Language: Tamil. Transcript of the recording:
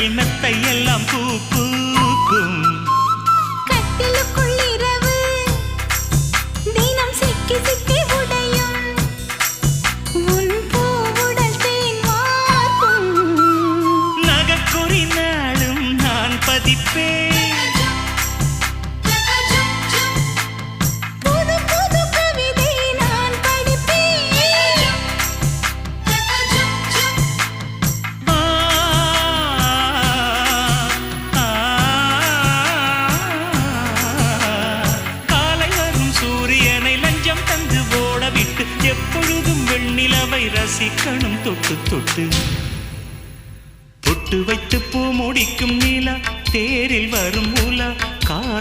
கட்டில் மெத்தை எல்லாம் பூ பூக்கும். கட்டிலுக்குள் இரவு தினம் சிக்கி சிக்கி உடையும். உன் பூவுடல் தேன் வார்க்கும். நகக்குறி நாளும் நான் பதிப்பேன். புது புது கவிதை நான் படிப்பேன். ஆ, ஆ, காலை வரும் சூரியனை லஞ்சம் தந்து ஓடவிட்டு எப்பொழுதும் வெண்ணிலவை ரசிக்கணும் தொட்டு தொட்டு. பொட்டு வைத்து பூ முடிக்கும் நிலா தேரில் வரும் உலா.